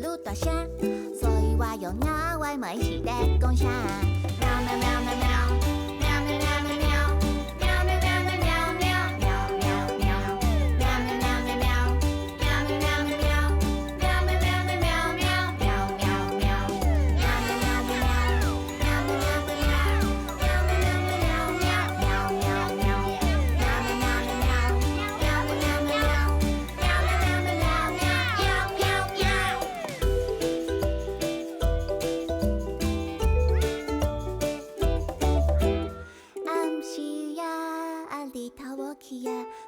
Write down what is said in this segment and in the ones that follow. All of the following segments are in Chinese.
愈大声，所以我用鸟话问伊是咧讲啥。喵喵喵喵喵。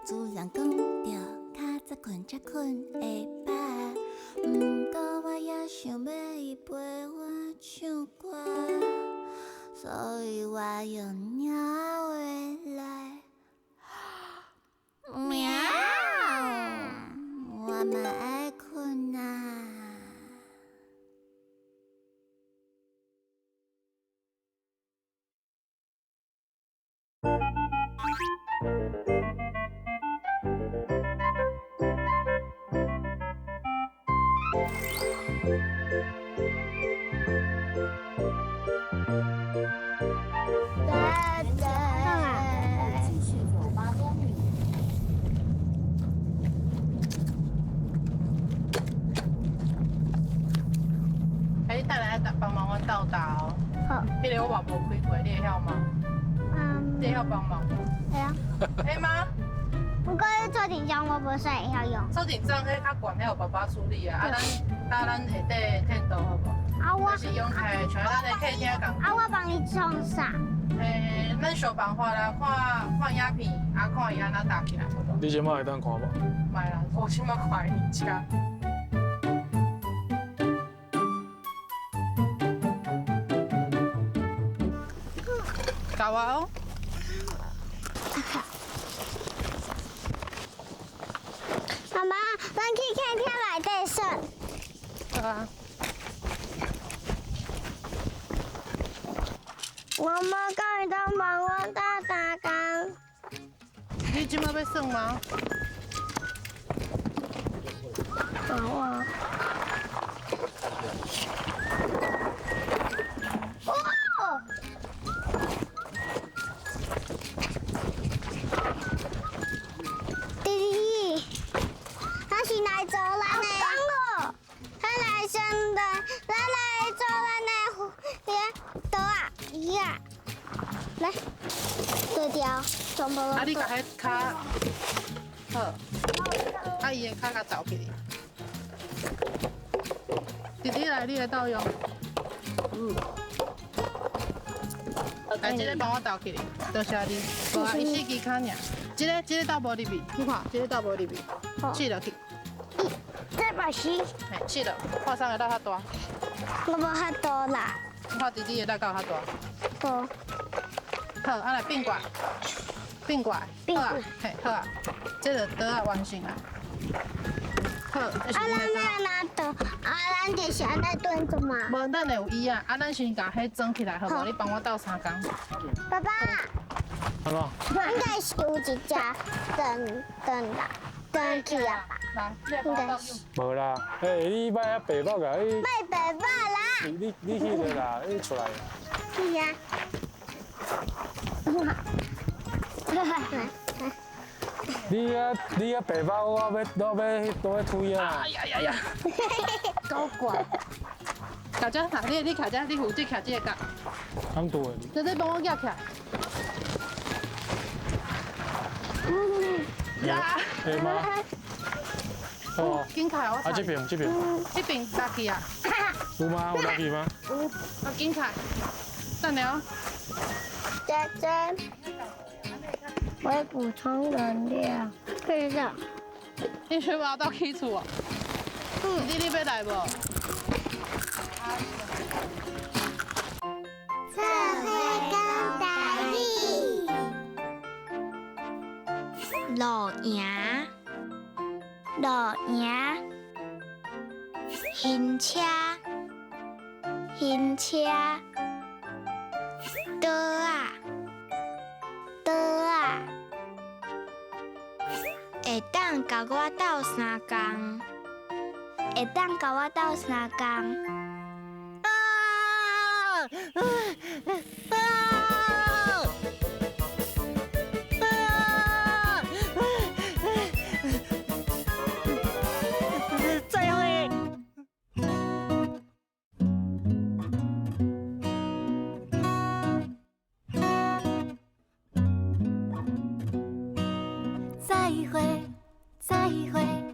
自然讲着，较早困才困会饱。不过我也想要伊陪我唱歌，所以我用鸟话来喵。我嘛爱困啊。 还是带来帮忙阮斗打哦。好。迄个我嘛无开过，你会晓吗？你会晓帮忙吗？会啊。会吗？不过你做紧张，我不是会晓用。手紧张，迄较悬，迄有爸爸处理啊。啊，咱下底天道好无？啊我。就是用开，像咱的客厅共。啊我帮你创啥？咱想办法啦，看影片，啊看伊安怎搭起来，好无？你即摆会当看无？卖啦，我即摆看伊遮。 搞啊！妈妈，咱去看天内底耍。好啊。妈妈，敢会当帮我打打工？你即摆要耍吗？帮我。哦！ 弟弟，咱是来做咱的，咱来先的，咱来做咱的刀啊，鱼啊，来，对调，全部都啊，你甲迄骹好，啊伊的骹甲倒起哩。弟弟来，你来倒用。来，这个帮我倒起哩，多谢你。无啊，伊四支骹尔。这个倒无入去，你看，这个倒无入去，试落去。这把是，嘿，试落，看啥个力较大？我无遐多啦，看弟弟的力够较大。无，好，啊来并过来，并过来，好啊，嘿，好啊，这个刀啊完成啊。好，这是啊，你的刀。咱要拿刀，啊，咱就是安尼蹲着嘛。无，咱会有椅啊，啊，咱先甲迄装起来，好无？你帮我斗3工。爸爸，安怎？应该是有一只登去啊吧？来，你来帮我斗用。无啦，你摆遐白目个，卖白爸啦，你去个啦，你出来啦。是啊。你白目，我要推啊！哎呀，搞怪。卡遮，嗱，你卡遮，你负责卡这个角。咁多的。你帮我夹起来。呀！会吗？哦，紧开我。啊这边。这边拉起啊。有吗？有拉去吗？有，啊紧开。等了。姐姐，我要补充能量。可以的。你去把到起厝啊？你要来无？社会讲台语。路营，行车，刀啊，会当甲我斗3工，会当甲我斗相共。啊！再会。再会，再会。